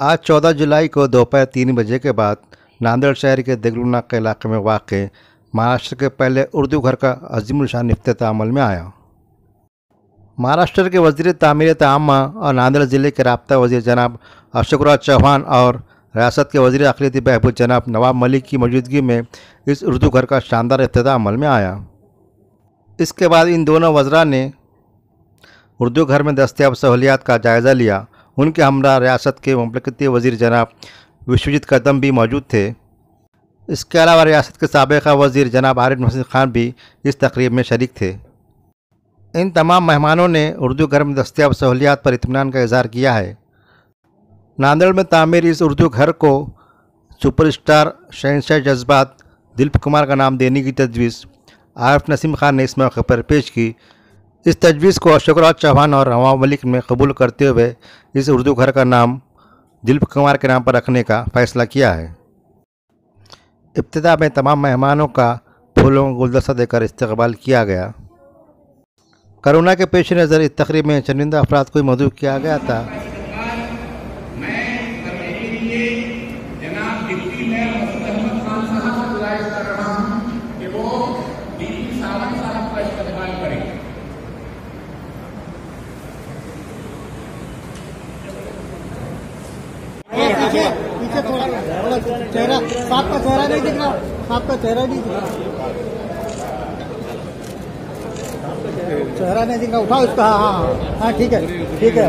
आज 14 जुलाई को दोपहर 3 बजे के बाद नांदेड़ शहर के देगलूना के इलाके में वाक़ महाराष्ट्र के पहले उर्दू घर का अजीमुल शान इफ्तिताह अमल में आया। महाराष्ट्र के वज़ीर तामीर आम्मा और नांदेड़ ज़िले के राब्ता वज़ीर जनाब अशोकराज चौहान और रियासत के वज़ीर अक़लियती बहबूद जनाब नवाब मलिक की मौजूदगी में इस उर्दू घर का शानदार इफ्तिताह अमल में आया। इसके बाद इन दोनों वज़रा ने उर्दू घर में दस्तयाब सहूलियात का जायज़ा लिया। उनके हमरा रियासत के ममलकती वज़ीर जनाब विश्वजीत कदम भी मौजूद थे। इसके अलावा रियासत के साबिक़ा वज़ीर जनाब आरिफ नसीर खान भी इस तकरीब में शरीक थे। इन तमाम मेहमानों ने उर्दू घर में दस्तयाब सहूलियात पर इत्मीनान का इज़हार किया है। नांदेड़ में तामीर इस उर्दू घर को सुपरस्टार शहंशाह जज्बात दिलीप कुमार का नाम देने की तजवीज़ आरिफ नसीम खान ने इस मौके पर पेश की। इस तजवीज़ को अशोकराज चौहान और नवाब मलिक ने कबूल करते हुए इस उर्दू घर का नाम दिलीप कुमार के नाम पर रखने का फ़ैसला किया है। इब्तिदा में तमाम मेहमानों का फूलों का गुलदस्ता देकर इस्तकबाल किया गया। कोरोना के पेश नज़र इस तकरीब में चुनिंदा अफराद को मदऊ किया गया था। पीछे थोड़ा चेहरा, साथ का चेहरा नहीं दिख रहा, साथ का चेहरा नहीं दिख रहा, चेहरा नहीं दिख रहा, उठाओ इसका। हाँ हाँ ठीक है ठीक है।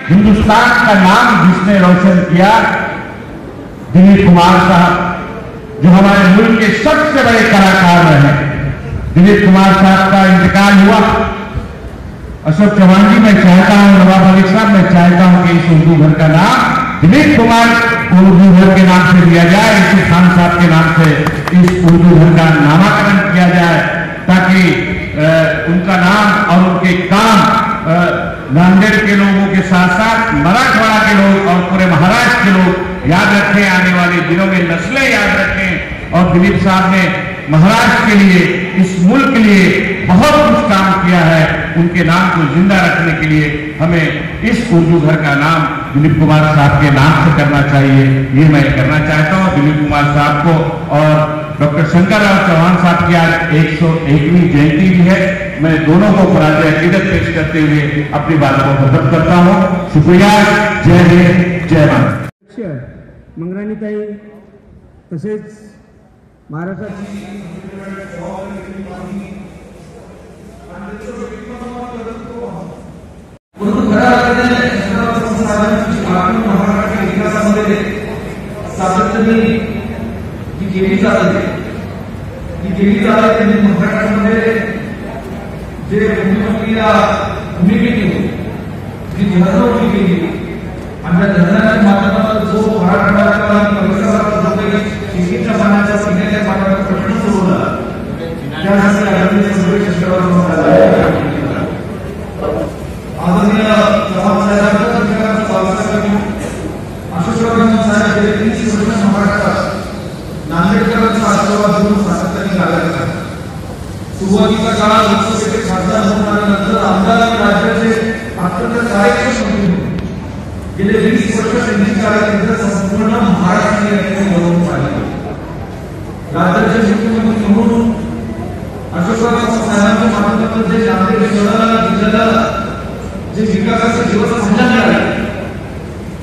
हिंदुस्तान का नाम जिसने रोशन किया दिलीप कुमार साहब, जो हमारे मुल्क के सबसे बड़े कलाकार रहे। दिलीप कुमार साहब का इंतकाल हुआ। अशोक चौहान जी, मैं चाहता हूं, नवाब मलिक साहब, मैं चाहता हूं कि इस उर्दू घर का नाम दिलीप कुमार उर्दू घर के नाम से दिया जाए, इसी खान साहब के नाम से इस उर्दू घर का नामाकरण किया जाए, ताकि उनका नाम और उनके काम नांदेड़ के लोगों के साथ साथ मराठवाड़ा के लोग और पूरे महाराष्ट्र के लोग याद रखें, आने वाले दिनों में नस्लें याद रखें। और दिलीप साहब ने महाराष्ट्र के लिए, इस मुल्क के लिए बहुत कुछ काम किया है। उनके नाम को जिंदा रखने के लिए हमें इस उर्दू घर का नाम दिलीप कुमार साहब के नाम से करना चाहिए। ये मैं करना चाहता हूं दिलीप कुमार साहब को। और डॉक्टर शंकरराव चौहान साहब की आज 101वीं जयंती भी है। मैं दोनों को खराज अकीदत पेश करते हुए अपनी बात को खत्म करता हूं। शुक्रिया। जय हिंद, जय भारत। मंगराणीताई तसेच महाराष्ट्रात उर्दू घरामध्ये महाराष्ट्राच्या इतिहासामध्ये सातत्याने जी केली जाते त्यांनी महाराष्ट्रामध्ये जे भूमिकेला भूमिका केली, जी धर्मवृत्ती केली आणि त्या धर्माच्या माध्यमातून जो मराठवाड्याला परिसरात जो काही शेतीच्या पाण्याचा पिण्याच्या पाण्याचा प्रश्न सोडवला, त्यासाठी आदरणीय सगळे शिष्टमंडळ आदरणीय चव्हाण साहेबांचं स्वागत करतो। अशोकराव साहेब गेले 30 वर्ष महाराष्ट्रात नांदेडकरांचा आशीर्वाद घेऊन सातत्याने कार्य करतात। सुरुवातीच्या काळात लोकसभेचे खासदार होऊन आल्यानंतर आमदार आणि राज्याचे अत्यंत कार्यक्षम मंत्री होते। गेले 20 वर्ष त्यांची कारकीर्द संपूर्ण महाराष्ट्र घडवून पाहिली। राज्याचे मुख्यमंत्री म्हणून अशोकराव साहेबांच्या माध्यमातून जे नांदेड शहराला जिल्ह्याला जे विकासाचे दिवस संलग्न आहे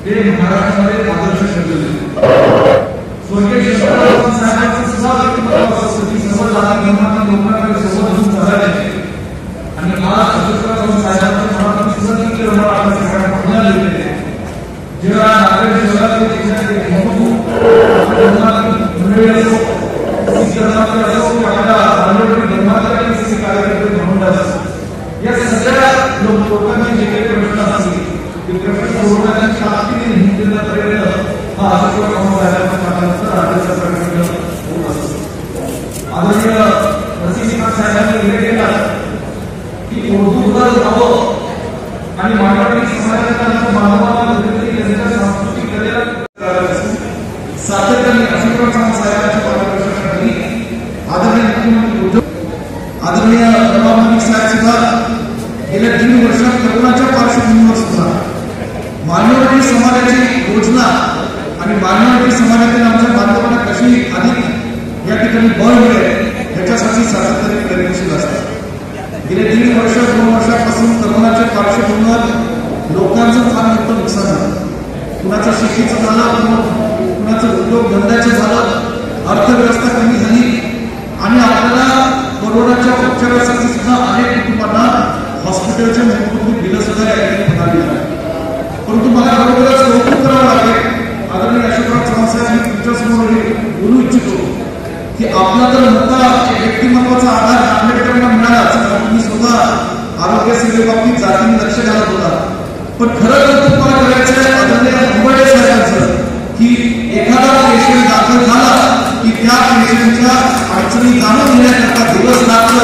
ते महाराष्ट्रामध्ये आदर्श ठरलेले। स्वर्गीय शंकरराव साहेबांचं सुद्धा सर्व जाती धर्मातील लोकांना सोबत घेऊन चालले आणि आज अशोकराव साहेबांच्या मनातून सुद्धा जेव्हा नांदेड शहरातील मंडळी असो, शीख धर्माचे असो की आपल्या आंबेडकरी धर्माचे कार्यकर्ते म्हणून या सगळ्या लोकांचे जे काही प्रश्न असतील ते प्रश्न सोडवण्याची ताकदीने हिंदूंना प्रयत्न हा अशोकराव साहेबांच्या राज्याचा प्रयत्न होत असतो। आदरणीय नसीम साहेबांनी निर्णय केला की उर्दू घर हवं आणि मानवी समाजाच्या मानवाला त्यांच्या सांस्कृतिक कलेला सातत्याने अशोकराव साहेबांच्या मार्गदर्शनाखाली आदरणीय मुख्यमंत्री उद्धव, आदरणीय नवाब मलिक साहेब सुद्धा गेल्या 3 वर्षात कोरोनाच्या पार्श्वभूमीवर सुद्धा मायनॉरिटी समाजाची योजना आणि मायनॉरिटी समाजातील आमच्या बांधवांना कशी अधिक या ठिकाणी बळ मिळेल याच्यासाठी सातत्याने प्रयत्नशील असतात। गेले 3 वर्ष 2 वर्षापासून कोरोनाच्या पार्श्वभूमीवर लोकांचं फार मोठं नुकसान झालं। कुणाचं शेतीचं झालं, कुणाचं उद्योगधंद्याचं झालं, अर्थव्यवस्था कमी झाली आणि आपल्याला कोरोनाच्या उपचारासाठी सुद्धा अनेक कुटुंबांना हॉस्पिटलच्या मोठमोठी बिलं सुद्धा या ठिकाणी म्हणावी लागली। परंतु मला बरोबरच कौतुक करावं लागेल, आदरणीय अशोकराव चव्हाण साहेब, मी तुमच्यासमोर बोलू इच्छितो की आपला तर मोठा व्यक्तिमत्वाचा आधार आंबेडकरांना मिळालाच, तुम्ही स्वतः आरोग्य सेवेबाबतीत जातीने लक्ष घालत होता, पण खरं कौतुक मला करायचं आहे आदरणीय अंबडे साहेबांचं की एखादा पेशंट दाखल झाला की त्या पेशंटच्या अडचणी जाणून घेण्याकरता दिवस रात्र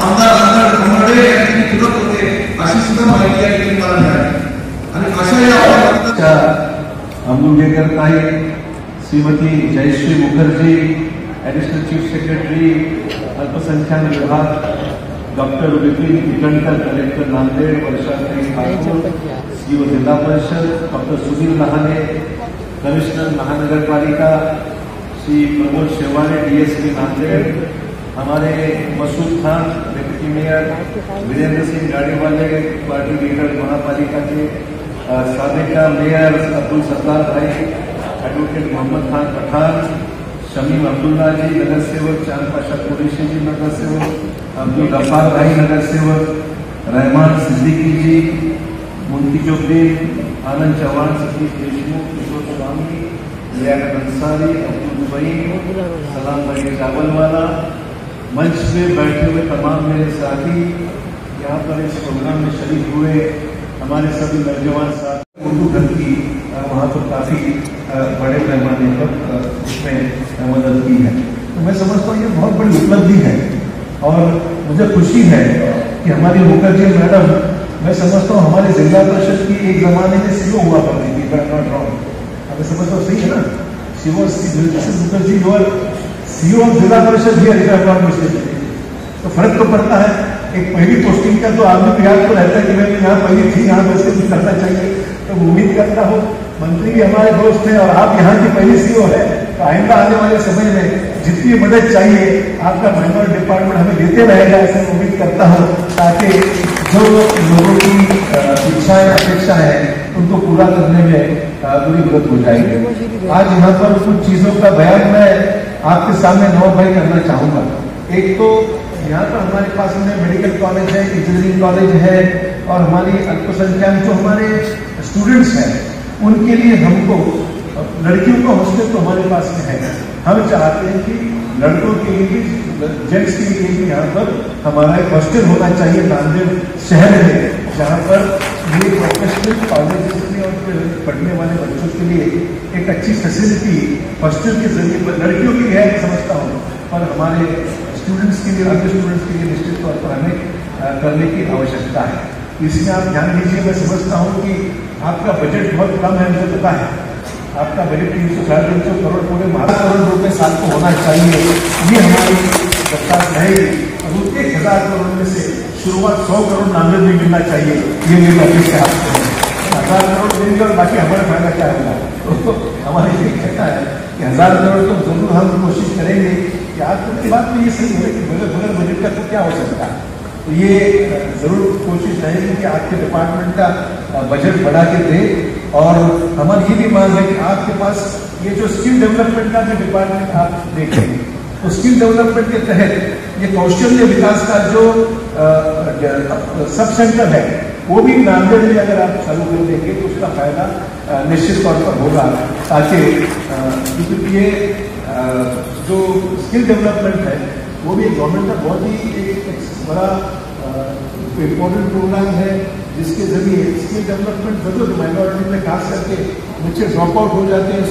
आमदार अंबडे यांनी फिरत होते, अशी सुद्धा माहिती या ठिकाणी मला मिळाली। आणि अशा या अमूल्यकर ताई, Shrimati Jayashree Mukherjee, additional chief secretary अल्पसंख्याक विभाग, doctor Vipin Itankar, collector Nanded, Varsha Thakur, CO जिला परिषद, डॉक्टर सुनील नहाने, कमिश्नर महानगर पालिका, श्री प्रमोद शेवाड़े, डीएसपी नांदेड़, हमारे Masood Khan deputy mayor, Virendra Singh Gadiwale, party leader महापालिका के, साबिका मेयर अब्दुल सत्तार भाई, एडवोकेट मोहम्मद खान पठान, शमीम अब्दुल्ला जी नगर सेवक, चांद पाशा कुरैशी जी नगर सेवक, अब्दुल गफ्फार भाई नगर सेवक, रहमान सिद्दीकी जी, मुंतिजुद्दीन, आनंद चौहान, सतीश देशमुख, किशोर स्वामी, लियाकत अंसारी, अब्दुल दुबई, सलाम भाई चावलवाला, मंच में बैठे हुए तमाम मेरे साथी, यहाँ पर इस प्रोग्राम में शरीक हुए हमारे सभी नौजवान साथी, उर्दू घर की वहाँ तो काफ़ी बड़े पैमाने पर इसमें मदद की है। तो मैं समझता हूँ ये बहुत बड़ी उपलब्धि है और मुझे खुशी है कि हमारी मुखर्जी मैडम, मैं समझता हूँ हमारे जिला परिषद की एक जमाने में सीओ हुआ करती थी, बट नॉट रॉन्ग, मैं समझता हूँ सही है ना, मुखर्जी और सीओ जिला परिषद भी अधिकार, तो फर्क तो पड़ता है। एक पहली पोस्टिंग का तो आदमी को याद तो रहता है कि मैं यहाँ पहली थी, यहाँ वैसे कुछ करना चाहिए, तो उम्मीद करता हूँ मंत्री भी हमारे दोस्त हैं और आप यहाँ की पहली सीओ है, तो आइंदा आने वाले समय में जितनी मदद चाहिए आपका माइनॉरिटी डिपार्टमेंट हमें देते रहेगा, ऐसे उम्मीद करता हूँ, ताकि जो लोगों की इच्छाएं अपेक्षा है उनको पूरा करने में पूरी मदद हो जाएगी। आज यहाँ पर कुछ चीजों का बयान मैं आपके सामने नोट भाई करना चाहूंगा। एक तो यहाँ पर हमारे पास में मेडिकल कॉलेज है, इंजीनियरिंग कॉलेज है और हमारी अल्पसंख्यक जो हमारे स्टूडेंट्स हैं उनके लिए हमको, लड़कियों का हॉस्टल तो हमारे पास में है, हम चाहते हैं कि लड़कों के लिए भी, जेंट्स के लिए भी यहाँ पर हमारा एक हॉस्टल होना चाहिए नांदेड़ शहर में, जहाँ पर ये प्रोफेशनल कॉलेज में और पढ़ने वाले बच्चों के लिए एक अच्छी फैसिलिटी हॉस्टल के जरिए लड़कियों के लिए है समझता हूँ, पर हमारे स्टूडेंट्स के लिए, अन्य स्टूडेंट्स के लिए निश्चित तौर पर हमें करने की आवश्यकता है। इसमें आप ध्यान दीजिए, मैं समझता हूँ कि आपका बजट बहुत कम है, मुझे पता है आपका बजट 300-350 करोड़, पूरे 12 करोड़ रुपए साल को होना चाहिए, ये हमारी सरकार रहेगी और 1,000 करोड़ में से शुरुआत 100 करोड़ नांदेड़ में मिलना चाहिए, ये मेरी अपेक्षा है। 1000 करोड़ देंगे और बाकी हमारा फायदा क्या होगा, तो हमारी ये कहना है कि 1000 करोड़ तो जरूर हम कोशिश करेंगे कि आपकी बात में ये सही है कि बगैर बजट का तो क्या हो सकता है, तो ये जरूर कोशिश रहेगी कि आपके डिपार्टमेंट का बजट बढ़ा के दे। और हमारी ये भी मांग है कि आपके पास ये जो स्किल डेवलपमेंट का जो डिपार्टमेंट आप देखें, तो स्किल डेवलपमेंट के तहत ये कौशल्य विकास का जो सब सेंटर है वो भी नांदेड़ में अगर आप चालू कर देंगे तो उसका फायदा निश्चित तौर पर होगा, ताकि क्योंकि ये जो स्किल डेवलपमेंट है वो भी गवर्नमेंट का बहुत ही एक बड़ा इम्पोर्टेंट प्रोग्राम है, जिसके जरिए स्किल डेवलपमेंट जरूर माइनॉरिटी में खास करके बच्चे ड्रॉप आउट हो जाते हैं,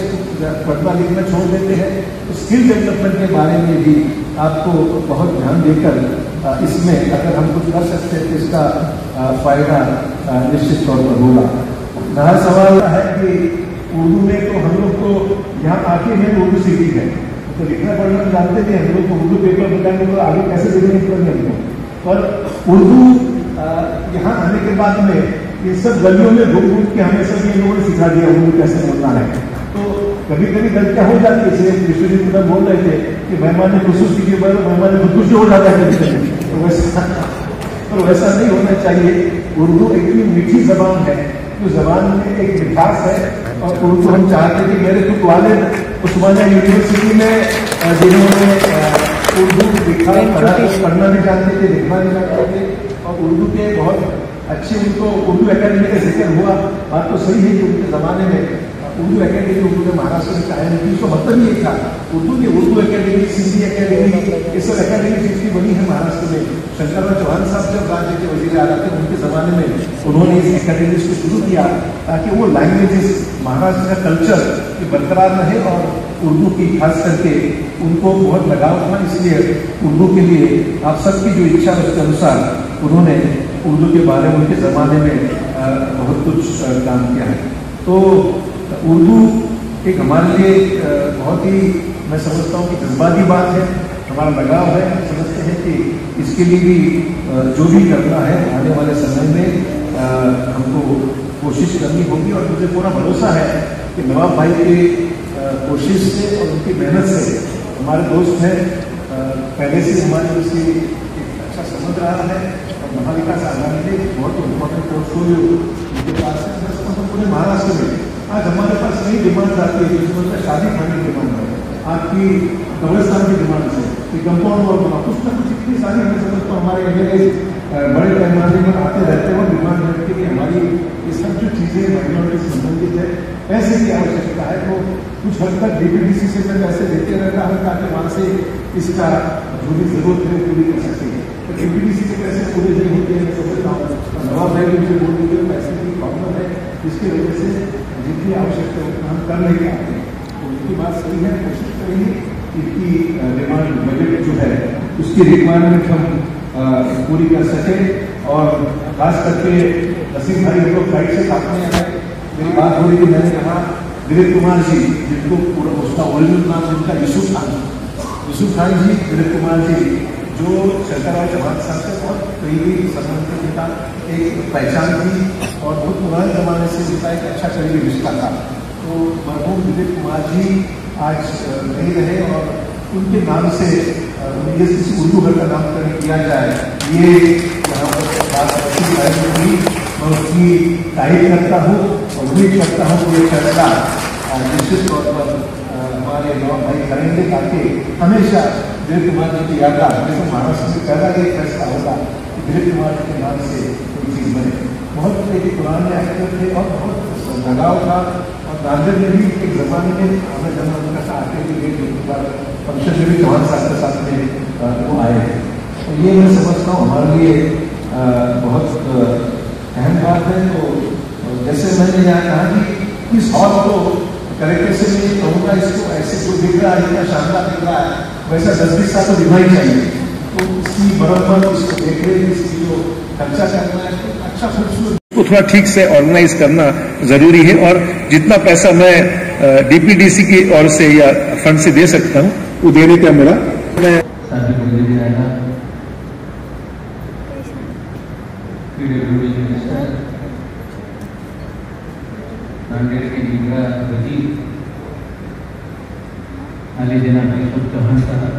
पढ़ना लिखना छोड़ देते हैं, तो स्किल डेवलपमेंट के बारे में भी आपको बहुत ध्यान देकर इसमें अगर हम कुछ कर सकते हैं तो इसका फायदा निश्चित तौर पर होगा। रहा सवाल है कि उर्दू में तो हम लोग को यहाँ आके हैं उर्दू सीखी है, तो लिखना पढ़ना जानते थे हम लोग को, उर्दू पेपर बताने को आगे कैसे देने पड़ेंगे हमको, पर उर्दू यहाँ आने के बाद में ये सब गलियों में घूम घूम के हमें सब ये लोगों ने सिखा दिया उर्दू कैसे बोलना है। तो कभी कभी गलतियां हो जाती है, जैसे विश्वजीत मुद्दा बोल रहे थे कि मेहमान ने खुशूस कीजिए, मेहमान ने खुदकुशी हो जाता है कभी कभी, तो वैसा नहीं होना चाहिए। उर्दू इतनी मीठी जबान है, जो जबान में एक मिठास है, और उर्दू हम चाहते हैं कि मेरे कुछ वाले उस्मानिया यूनिवर्सिटी में जिन्होंने उर्दू लिखा पढ़ना नहीं जानते थे, लिखना नहीं जानते थे, और उर्दू के बहुत अच्छे उनको उर्दू एकेडमी का जिक्र हुआ। बात तो सही है कि उनके ज़माने में उर्दू एकेडमी उर्दू में महाराष्ट्र में कायम की, उसका मतलब ये था उर्दू की उर्दू एकेडमी, सिंधी एकेडमी, ये सब एकेडमी जितनी बनी है महाराष्ट्र में। शंकरराव चौहान साहब जब राज्य के वजीर आला थे, उनके ज़माने में उन्होंने इस एकेडमीज को शुरू किया ताकि वो लैंग्वेजेस, महाराष्ट्र का कल्चर बरकरार रहे, और उर्दू की खास करके उनको बहुत लगाव था। इसलिए उर्दू के लिए आप सबकी जो इच्छा है उसके अनुसार उन्होंने उर्दू के बारे में उनके ज़माने में बहुत कुछ काम किया है। तो उर्दू एक हमारे लिए बहुत ही, मैं समझता हूँ कि जज्बाती बात है, हमारा लगाव है। हम समझते हैं कि इसके लिए भी जो भी करना है आने वाले समय में हमको कोशिश करनी होगी, और मुझे पूरा भरोसा है कि नवाब भाई की कोशिश से और उनकी मेहनत से, हमारे दोस्त हैं, पहले से हमारे उसकी एक अच्छा समझ रहा है, और महाविकास आघाड़ी के बहुत इम्पोर्टेंट पोर्टफोलियो उनके पास है। पूरे महाराष्ट्र में आज हमारे पास नई डिमांड आती है, जिसमें शादी खाने की डिमांड है, आपकी कब्रिस्तान की डिमांड है, कि कंपाउंड वॉल बना, कुछ ना कुछ इतनी सारी, मैं समझता हूँ हमारे एमएलए बड़े पैमाने पर आते रहते हैं और डिमांड रखते हैं कि हमारी ये सब जो चीज़ें माइनॉरिटी से संबंधित है, पैसे की आवश्यकता है। तो कुछ हद तक डीपीडीसी से मैं पैसे देते रहता हूँ ताकि वहाँ से इसका जो भी जरूरत है पूरी कर सके। तो डीपीडीसी के पैसे पूरे नहीं होते हैं, मैं समझता हूँ नवाब भाई मुझे बोल दीजिए पैसे की प्रॉब्लम है, जिसकी वजह से जितनी आवश्यकता है उतना हम कर नहीं पाते। तो उनकी बात सही है, कोशिश करेंगे इनकी डिमांड बजट जो है उसकी रिक्वायरमेंट हम पूरी कर सके। और खास करके नसीम भाई लोग फ्लाइट से काटने आए, मेरी बात हो रही थी, मैंने कहा दिलीप कुमार जी, जिनको पूरा उसका ओरिजिनल नाम उनका यूसुफ खान जी, दिलीप कुमार जी, जो शंकरराव चौहान साहब से बहुत करीबी संबंध का एक पहचान थी, और बहुत पुराने जमाने से उनका एक अच्छा करीबी रिश्ता था। तो मरहूम दिलीप कुमार जी आज नहीं रहे, और उनके नाम से किसी उर्दू घर का नामकरण किया जाए, ये यहाँ पर बात हुई। मैं उसकी तारीफ करता हूँ और उम्मीद करता हूँ कि ये फैसला निश्चित तौर पर हमारे नवाब भाई करेंगे, ताकि हमेशा दिलीप कुमार जी की याद जैसे महाराष्ट्र में पहला ये फैसला होगा कि दिलीप कुमार जी के नाम से कोई चीज़ बने। बहुत एक पुराने एक्टर थे और बहुत लगाव था, और नांदेड़ में भी एक जमाने में हमें जब उनका साथ फंक्शन में भी चौहान साहब के साथ में वो आए। तो ये मैं समझता हूँ हमारे लिए बहुत अहम बात है। तो जैसे मैंने यहाँ कहा कि इस हॉल को करेक्टर से मैं कहूँगा, इसको ऐसे जो दिख रहा है, इतना शानदार दिख रहा है, वैसा 10-20 साल तो दिखना ही चाहिए। तो इसकी मरम्मत, इसको देख रेख, इसकी जो खर्चा करना है, अच्छा खूबसूरत को थोड़ा ठीक से ऑर्गेनाइज करना जरूरी है। और जितना पैसा मैं डीपीडीसी की ओर से या फंड से दे सकता हूँ वो देने का मेरा नांदेड़ के जिला वजीर आले जनाब यूसुफ चौहान साहब,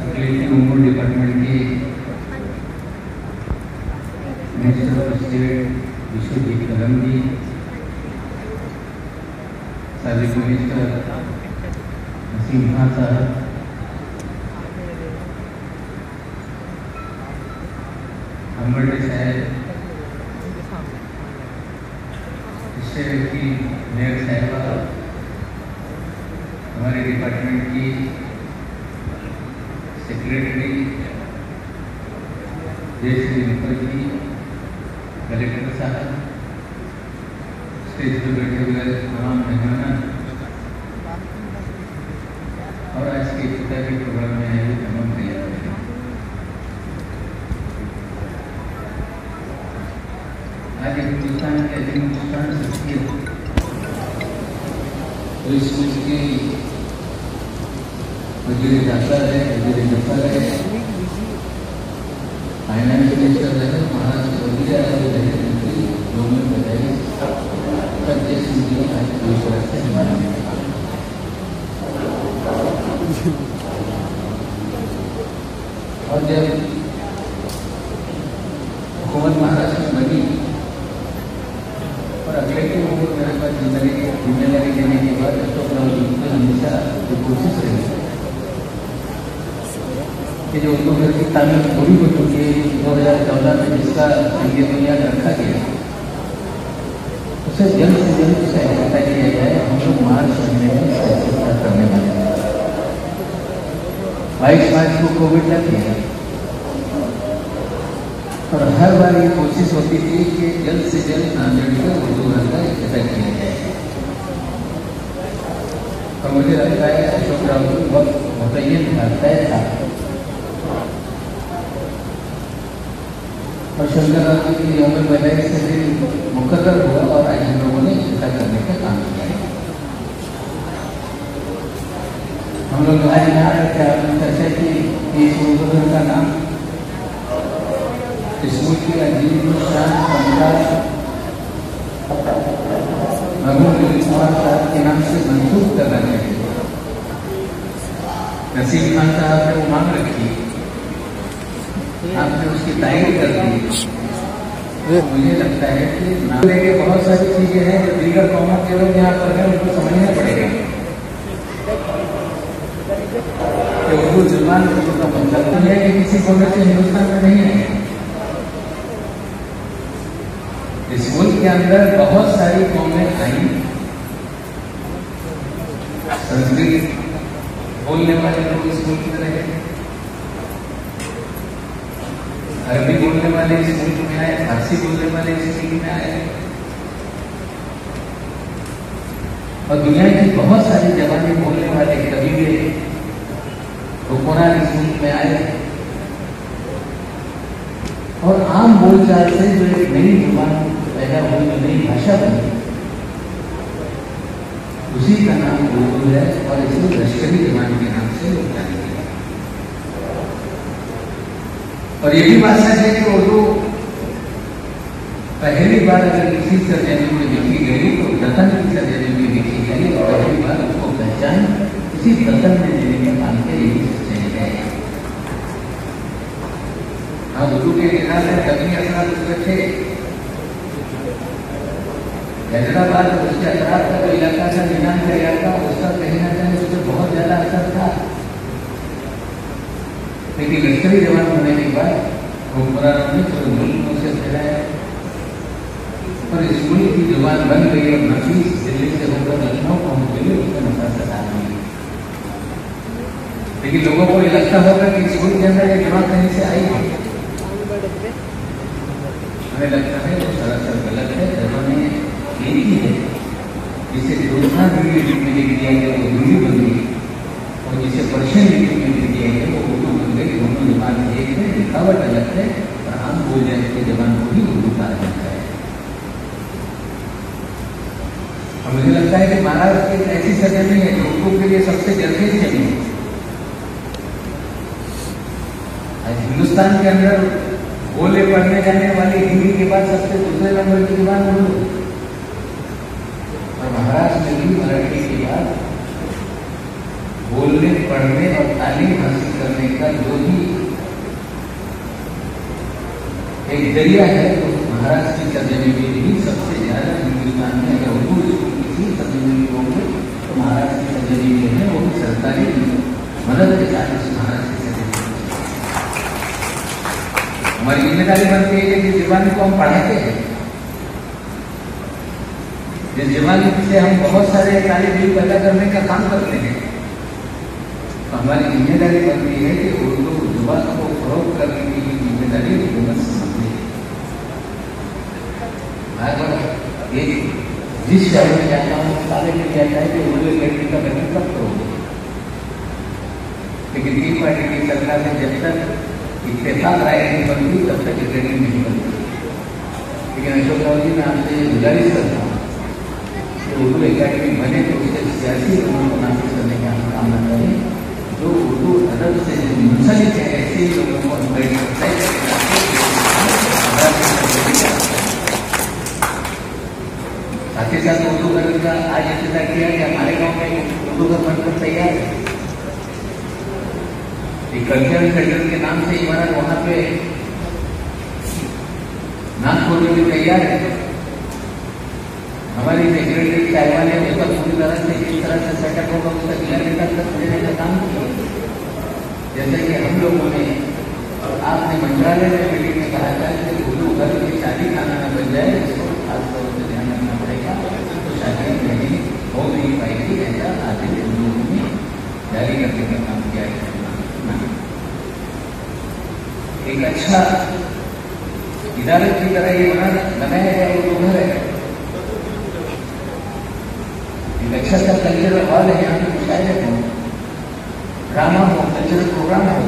अखिलेश उमूर डिपार्टमेंट के minister of state Vishwajeet Kadam जी, साबिक मिनिस्टर नसीम खान साहब, अम्बरडे साहब, शहर की मेयर साहिबा, हमारे डिपार्टमेंट की सेक्रेटरी जयश्री मुखर्जी, कलेक्टर साहब, स्टेज पर बैठे हुए तमाम मेहमान और आज के पिता के प्रोग्राम में आए तमाम तैयार। आज हिंदुस्तान के हिंदुस्तान शख्सियत और इस मुल्क की वजीर दाखिला है, वजीर दफ्तर है, फाइनेंस मिनिस्टर रहे, महाराष्ट्र वगैरह रहे, गवर्नमेंट बताइए सब देश में आज पूरी तरह से हमारा और जब हुकूमत महाराष्ट्र में बनी और अगले के ऊपर मेरे पास जिम्मेदारी देने के बाद अशोक राव जी ने हमेशा जो कोशिश रही कि जो उर्दू घर की तामीर पूरी हो चुकी है 2014 में जिसका संघीय बुनियाद रखा गया उसे जल्द से जल्द उसे हटा किया जाए। हम लोग मार्च महीने में फैसला करने वाले हैं। 22 मार्च को कोविड लग गया और हर बार ये कोशिश होती थी कि जल्द से जल्द नांदेड़ का उर्दू घर का इफ्तिताह किया जाए और मुझे लगता है अशोक राव को वक्त मुतय्यन था, तय था और शंकर राव जी की उम्र पैदाइश से भी मुकर्रर हुआ और आज हम लोगों ने इफ्तिताह करने का काम किया है। हम लोग आज यहाँ रखे आपने चर्चा की इस उर्दू घर का नाम स्कूल की अजीब शान पंजाब महबूब कुमार साहब के नाम से मंसूब करना चाहिए। नसीम खान साहब ने वो मांग रखी, आपने उसकी तारीफ कर दी। मुझे लगता है कि नाम लेके बहुत सारी चीजें हैं जो दीगर कौमों के लोग यहाँ पर हैं उनको समझना पड़ेगा कि उर्दू जुबान का मतलब तो है कि किसी कौमे से हिंदुस्तान में नहीं है। इस मुल्क के अंदर बहुत सारी कौमें आई, संस्कृत बोलने वाले लोग इस मुल्क में रहे, अरबी बोलने वाले इस मुल्क में आए, फारसी बोलने वाले इस मुल्क में आए और दुनिया की बहुत सारी जबानें बोलने वाले कबीले हुक्मरान इस मुल्क में आए और आम बोलचाल से जो एक नई जुबान पैदा हुई, जो नई भाषा बनी, उसी का नाम उर्दू है और इसे लश्करी जुबान के नाम से जाना गया। और ये भी बात सच है कि उर्दू पहली बार अगर किसी सरजमी में लिखी गई तो दखन की सरजमी में लिखी गई और पहली बार उसको पहचान इसी दखन में देने के काम के लिए चले गए। हाँ, उर्दू के लिहाज से कभी असर उसमें थे। हैदराबाद उसके अतराफ का जो इलाका था, निजाम का इलाका, उसका कहीं ना कहीं उस पर बहुत ज्यादा असर था। लेकिन लश्करी जवान होने के बाद हुक्मरानों ने पूरे मुल्क में उसे फैलाया और इस मुल्क की जुबान बन गई और नफीस दिल्ली से होकर लखनऊ पहुंच गई, उसमें मुफासत आ गई। लेकिन लोगों को ये लगता होगा कि इस मुल्क के अंदर ये जुबान कहीं से आई है। हमें लगता है वो सरासर गलत है। उन्होंने एक ही है जिसे दूसरा हिंदी लिपि में लिख दिया गया वो हिंदी बन गई और जिसे पर्शियन लिपि में लिख दिया गया वो उर्दू बन गई। दोनों जुबान एक है, लिखावट अलग है और आम बोल जाने की जबान को ही उर्दू कहा जाता है। और मुझे लगता है कि महाराष्ट्र एक ऐसी सरजमी है जो उर्दू के लिए सबसे जरूरी जमीन है। आज हिंदुस्तान के अंदर बोले पढ़ने जाने वाली हिंदी के बाद सबसे दूसरे नंबर की जुबान उर्दू और महाराष्ट्र में भी मराठी के बाद बोलने पढ़ने और तालीम हासिल करने का जो भी एक जरिया है तो महाराष्ट्र की सरजमी में भी सबसे ज्यादा हिंदुस्तान में अगर उर्दू किसी सरजमी में होंगे तो महाराष्ट्र की सरजमी में है, वो भी सरकारी मदद के साथ इस महाराष्ट्र की सरजमी। हमारी जिम्मेदारी बनती है कि जुबान को हम पढ़ाते हैं, जिस जुबान से हम बहुत सारे तालिब इल्म पैदा करने का काम करते हैं, तो हमारी जिम्मेदारी बनती है कि उर्दू जुबान को फरोग करने की जिम्मेदारी हुकूमत से बनती है। ये जिस शहर में जाता हूँ सारे में कहता है कि उर्दू अकेडमी का गठन कब करोगे, लेकिन टी पार्टी की सरकार में जब तक इत्तेफाक राय नहीं बनती तब तक अकेडमी नहीं बनती। लेकिन अशोक राव जी मैं आपसे गुजारिश करता हूँ कि उर्दू अकेडमी बने तो उसके सियासी लोगों को नाफिज करने का काम न करें, जो उर्दू अदब से मुंसलिक है ऐसे लोगों को साथ उर्दू घर का आज इंतजार किया कि हमारे गांव में उर्दू घर बनकर तैयार है। कल्चरल सेंटर के नाम से ही महाराज वहां पे नाम खोलने के लिए तैयार है। हमारी सेक्रेटरी साहिबा ने उसका पूरी तरह से किस तरह से सेटअप होगा उसका किलोमीटर तक देने का काम किया। जैसे कि हम लोगों ने और आपने मंत्रालय में मीटिंग में कहा था कि उर्दू घर की शादी खाना न बन जाए, इसको खासतौर से ध्यान रखना पड़ेगा। तो शादी नहीं हो नहीं पाएगी, ऐसा आदि हम लोगों ने जारी करने का काम किया है। एक अच्छा इदारे की तरह ये बनाया गया उर्दू घर है। एक अच्छा सा कल्चरल हॉल है, यहाँ पे मुशायरे हो, ड्रामा हो, कल्चरल प्रोग्राम हो।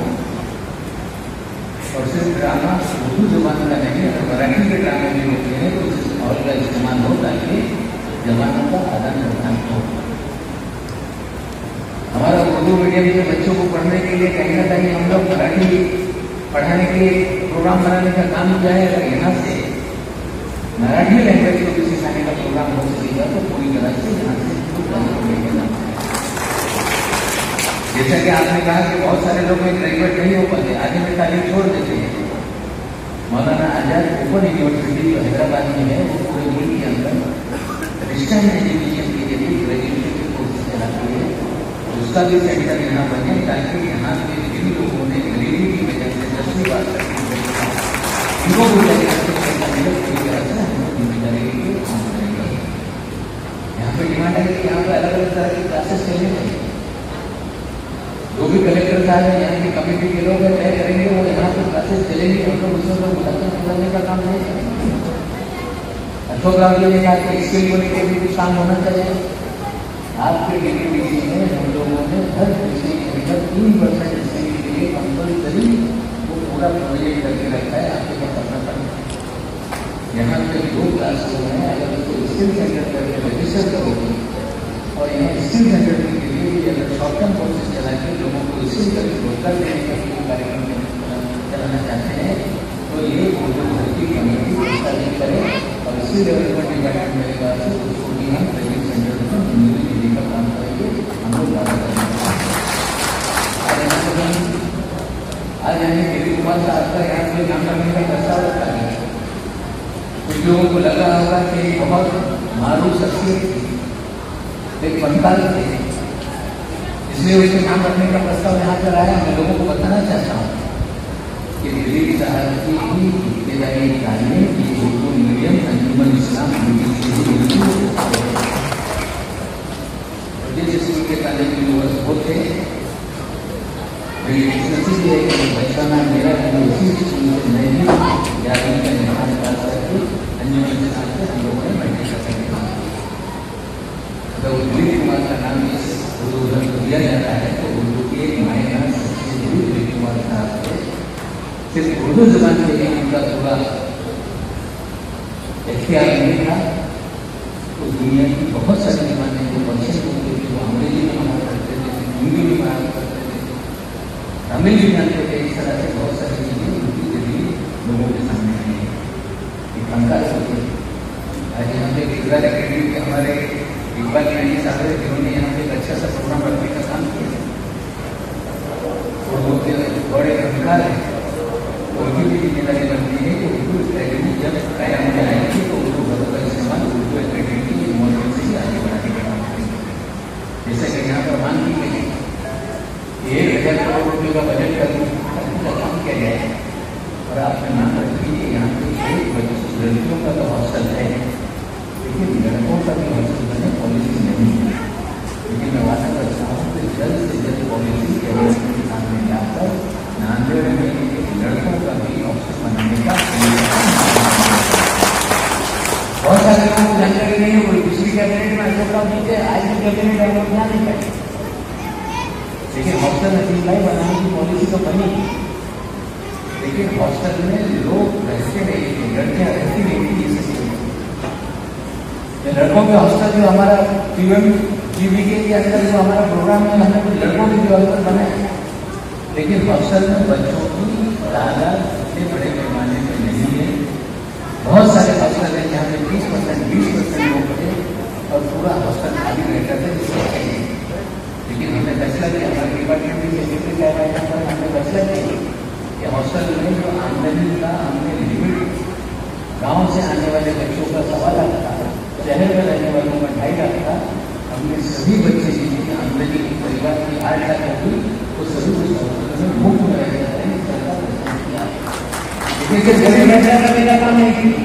और सिर्फ ड्रामा उर्दू जुबान का नहीं, अगर मराठी के ड्रामे भी होते हैं तो उस हॉल का इस्तेमाल हो ताकि जवानों का आदान प्रदान हो। हमारा उर्दू मीडियम के बच्चों को पढ़ने के लिए कहीं ना कहीं हम लोग मराठी पढ़ाने के प्रोग्राम बनाने का काम किया है। अगर यहाँ से मराठी लैंग्वेज को भी सिखाने का प्रोग्राम हो सकेगा तो पूरी तरह से यहाँ से जैसा कि आपने कहा कि बहुत सारे लोग ग्रेजुएट नहीं हो पाते, आगे में तालीम छोड़ देते हैं। मौलाना आजाद ओपन यूनिवर्सिटी जो हैदराबाद में है वो पूरे मुल्क के अंदर क्रिश्चियन एजुकेशन के लिए ग्रेजुएशन के कोर्स चलाती है। उसका भी सेंटर यहाँ बने ताकि यहाँ के जिन लोगों ने गरीबी की वजह से 10वीं बार उनको भी यहाँ पे डिमांड है कि यहाँ पे अलग अलग तरह की क्लासेस चलने चाहिए। जो भी कलेक्टर साहब है, यहाँ की कमेटी के लोग तय करेंगे वो यहाँ पे क्लासेस चलेंगे। हम लोग उसमें तो मुलाकात करने का काम नहीं करेंगे। अशोक राव जी ने कहा कि स्किल को लेकर भी कुछ काम होना चाहिए। आपके डीपीडीसी में हम लोगों ने हर विषय के अंदर 3% स्किल के लिए कंपल्सरी वो पूरा प्रोजेक्ट करके रखा है। आपके पास अपना काम यहाँ पे 2 क्लास हैं, अगर उसको स्किल सेंटर करके रजिस्टर करोगे और यहाँ स्किल सेंटर के लिए अगर शॉर्ट टर्म कोर्सेज चला के लोगों को स्किल करके रोजगार देने का कार्यक्रम चलाना चाहते हैं तो ये उर्दू भर्ती कमेटी स्थापित करें और स्किल डेवलपमेंट डिपार्टमेंट मेरे पास से उसको भी हम ट्रेनिंग सेंटर में नियोजित देने का काम करेंगे। हम लोग ज़्यादा करेंगे। आज यानी देवी कुमार साहब का यहाँ पे नाम करने का प्रस्ताव रखा गया। कुछ लोगों को लगा होगा कि बहुत मारूफ शख्सियत थी, एक फनकार थे, इसलिए उसके नाम रखने का प्रस्ताव यहाँ पर आया। मैं लोगों को बताना चाहता हूँ कि दिलीप साहब की ही इब्तदाई तालीम की उर्दू मीडियम अंजुमन इस्लाम जिस स्कूल के तालीम के लोग वो थे, नसीब है कि बचपना मेरा उसी स्कूल से नहीं जाने का निर्माण कर सकते अंजुमन इस्लाम से हम लोगों ने बैठे सकते। तो दिलीप कुमार का नाम इस उर्दू घर को दिया जाता है तो उर्दू के एक मायना सबसे दिलीप कुमार साहब थे। सिर्फ उर्दू जुबान के लिए उनका पूरा इख्तियार नहीं था तो दुनिया की बहुत सारी जुबानें जो पर्शियन होते थे वो अंग्रेजी में बात करते थे, हिंदी में बात करते थे, तमिल भी जानते थे। इस तरह से बहुत सारी चीज़ें उनके जरिए लोगों के सामने आई है। एक फनकार होते आज यहाँ पे रेगुलर एकेडमी के हमारे इकबाल नानी साहब है जिन्होंने यहाँ पे एक अच्छा सा प्रोग्राम रखने का काम किया और वो बड़े फनकार है। उनकी भी जिम्मेदारी बनती है कि उर्दू एकेडमी जब कायम हो जाएगी तो उर्दू घरों का इस्तेमाल उर्दू एकेडमी की मॉडल से ही आगे बढ़ाने का काम करेंगे। जैसे कि यहाँ पर मांग की गई 1,000 करोड़ रुपये का बजट का काम किया जाए और आपने मांग रखी है यहाँ पे लड़कियों का तो हॉस्टल है लेकिन लड़कों का भी हॉस्टल बने पॉलिसी नहीं है। लेकिन मैं वादा करता हूँ कि जल्द से जल्द पॉलिसी कैबिनेट के सामने जाकर नांदेड़ में लड़कों का भी ऑप्शन बनाने का बहुत सारे लोगों को जानकारी नहीं है। कोई पिछली कैबिनेट में अशोक राव जी थे, आज की कैबिनेट हम लोग ध्यान नहीं करें, लेकिन हॉस्टल नसीबलाई बनाने की पॉलिसी तो बनी, लेकिन हॉस्टल में लोग रहते नहीं थे, लड़कियां रहती नहीं थी। लड़कों के हॉस्टल जो हमारा PMGBK के अंदर जो हमारा प्रोग्राम है हमने कुछ लड़कों के हॉस्टल बनाए, लेकिन हॉस्टल में बच्चों की तादाद इतने बड़े पैमाने में नहीं है। बहुत सारे हॉस्टल हैं जहाँ पे 20% लोग थे और पूरा हॉस्टल खाली रहता था जिससे चाहिए। लेकिन हमने फैसला किया, हमारे डिपार्टमेंट की सेक्रेटरी साहब आए पर हमने फैसला किया कि हॉस्टल में जो आमदनी का हमने लिमिट, गाँव से आने वाले बच्चों का 1.25 लाख था, शहर में रहने वालों का 2.5 लाख था। हमने सभी बच्चे जिनकी आमदनी परिवार की 8 लाख होगी वो सभी हॉस्टल में मुफ्त में रह जाता है। सरकार गरीब बच्चा करने का काम नहीं किया,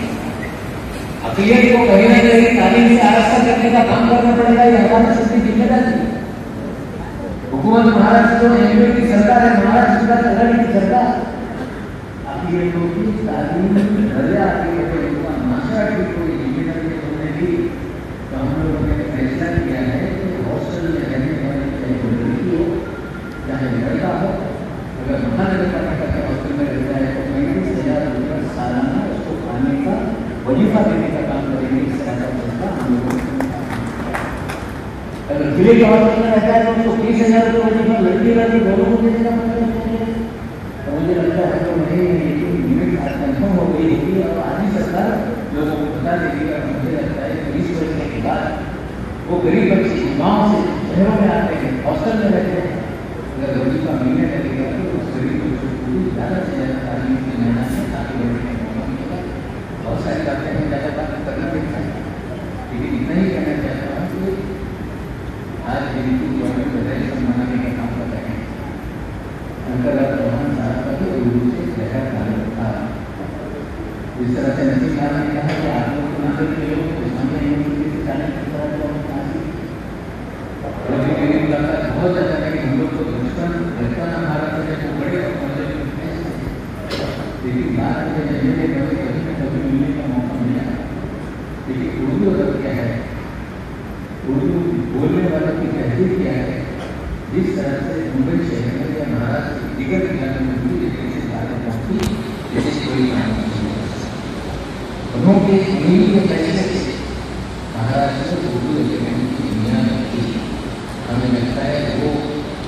अकलियत को कहीं ना कहीं तालीम से आरास्ता करने का काम करना पड़ेगा। ये हमारी सबकी जिम्मेदारी है। हुकूमत महाराष्ट्र जो एमपी की सरकार है, महाराष्ट्र का तरह की सरकार, अकलियतों की तालीम दरिया अकलियतों को नाशा की कोई जिम्मेदारी होने की, तो हम लोगों ने फैसला किया है कि हॉस्टल में रहने वाले चाहे लड़की हो चाहे लड़का हो, अगर महानगर पालिका के हॉस्टल में रहता है तो 35,000 रुपये सालाना उसको खाने का वजीफा देने का काम करेंगे। इस तरह का फैसला हम लोगों ने। अगर जिले के हॉस्टल में रहता है तो उसको 30,000 रुपये वजीफा लड़की लड़की दोनों को देने का मतलब है। तो मुझे लगता है तो नहीं लिमिट आज कन्फर्म हो गई है और आधी सरकार लोगों को बता देगी। और मुझे लगता है 20 वर्ष के बाद वो गरीब बच्चे गाँव से शहरों में आते हैं, हॉस्टल में रहते हैं, अगर वजीफा मिलने लगेगा तो उस गरीब बच्चों को ज़्यादा से ज़्यादा तालीम की मेहनत में आगे बढ़ने का मौका मिलेगा। बहुत सारी बातें हैं, ज़्यादा बात करना पड़ता है, लेकिन इतना ही कहना चाहता हूँ कि आज हिंदू गवर्नमेंट बधाई मनाने का काम कर रहे हैं। अंतर्राष्ट्रीय चौहान साहब का भी उर्दू से गहरा ताल्लुक था। जिस तरह से नसीम साहब ने कहा कि आप लोग नागरिक के लोग सामने यूनिवर्सिटी से जाने की तरह मेरी मुलाकात बहुत ज़्यादा है कि हम लोग को बचपन भारत में जो बड़े लेकिन बात में मिलने कभी मिलने का मौका मिला। लेकिन उर्दू अदब क्या है, उर्दू बोलने वालों की तहजीब क्या है, जिस तरह से मुंबई शहर में या महाराष्ट्र की दिगर जिला में उर्दू जैसे बातें पहुँची जैसे कोई उन्होंने उन्हीं के फैसले से महाराष्ट्र में उर्दू एकेडमी की दुनिया में की। हमें लगता है वो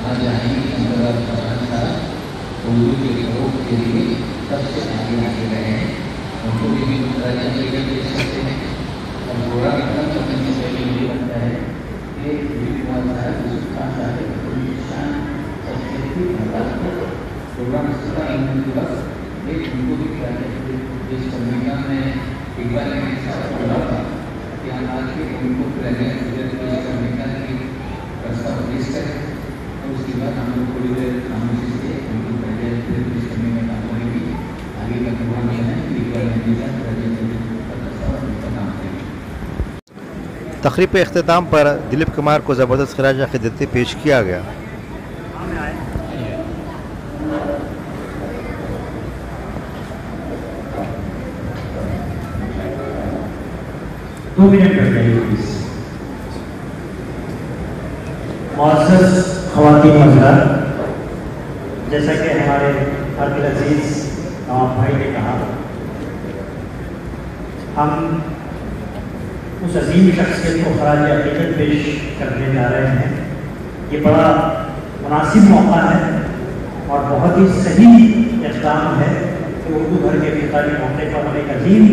आज आएंगे अंतर्राष्ट्रीय चौहान साहब उर्दू के फरोग के लिए सबसे आगे रहे हैं। उनको भी राजा दे सकते हैं। और गोरा मतलब समझने से पहले मुझे लगता है कि दिलीप कुमार साहब खान साहब प्रोग्राम एक उनको भी जिस कम्युनिका में एक बार बोला था कि हम आज के उनको प्रेजेंट कम्युनिका की प्रस्ताव पेश करें और उसके बाद हम लोग थोड़ी देर खामोशी से उनको प्रेजेंट पेश करने में काम करेंगे। आगे का प्रोग्राम यह है कि तकरीब के अख्ताम पर दिलीप कुमार को ज़बरदस्त खराज अक़ीदत पेश किया गया। 2 मिनट कर जाइए प्लीज। मुअज़्ज़ज़ ख़वातीन हज़रात, जैसा कि हमारे अब्दुल अजीज़ नवाब भाई ने कहा, हम उस अजीम शख्सियत को खराज अक़ीदत पेश करने जा रहे हैं। ये बड़ा मुनासिब मौका है और बहुत ही सही इक़दाम है कि उर्दू भर के इफ्तितारी मौके पर हम एक अजीम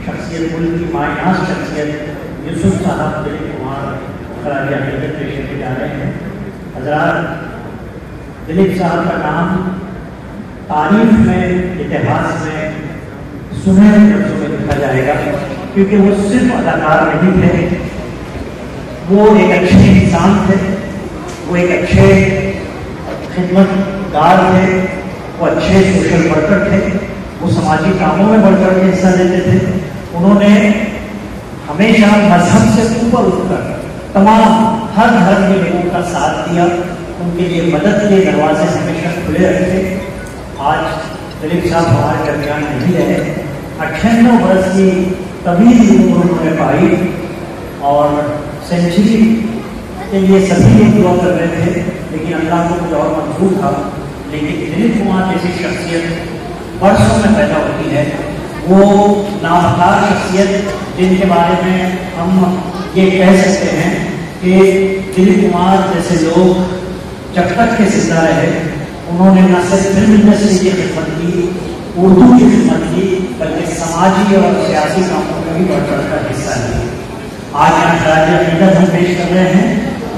शख्सियत, मुल्क की मायनाज शख्सियत यूसुफ साहब दिलीप कुमार खराज अक़ीदत पेश करने जा रहे हैं। हज़रात, दिलीप साहब का नाम तारीख में, इतिहास में सुनहरे लफ्ज़ों में लिखा जाएगा, क्योंकि वो सिर्फ अदाकार नहीं थे, वो एक अच्छे इंसान थे, वो एक अच्छे खिदमतगार थे, वो अच्छे सोशल वर्कर थे, वो समाजी कामों में बढ़ चढ़ के हिस्सा लेते थे। उन्होंने हमेशा मजहब से ऊपर उठकर तमाम हर धर्म के लोगों का साथ दिया, उनके लिए मदद के दरवाजे हमेशा खुले रखे। आज दिलीप साहब हमारे दरमियान नहीं रहे। 98 वर्ष की तवील उम्र उन्होंने पाई और सेंचुरी के लिए सभी लोग दुआ कर रहे थे, लेकिन अल्लाह को कुछ और मंजूर था। लेकिन दिलीप कुमार जैसी शख्सियत वर्षों में पैदा होती है, वो नामदार शख्सियत जिनके बारे में हम ये कह सकते हैं कि दिलीप कुमार जैसे लोग जब तक के जिंदा रहे, उन्होंने न सिर्फ फिल्म इंडस्ट्री की खिदमत की, उर्दू की खिदमत की, बल्कि समाजी और सियासी कामों में भी बढ़ चढ़ कर हिस्सा लिया। आज यहाँ खराज अकीदत हम पेश कर रहे हैं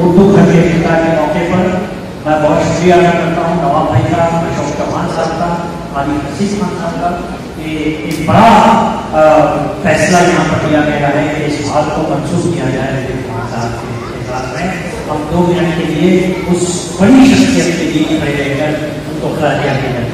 उर्दू घर के इफ्तिताह के मौके पर। मैं बहुत शुक्रिया अदा करता हूँ नवाब भाई का, अशोक चौहान साहब का, आदि हसीब खान साहब का कि एक बड़ा फैसला यहाँ पर लिया गया है कि इस बात को मंसूख किया जाए खान साहब के साथ में। हम 2 मिनट के लिए उस बड़ी शख्सियत के लिए खड़े रहकर उनको खराज अकीदत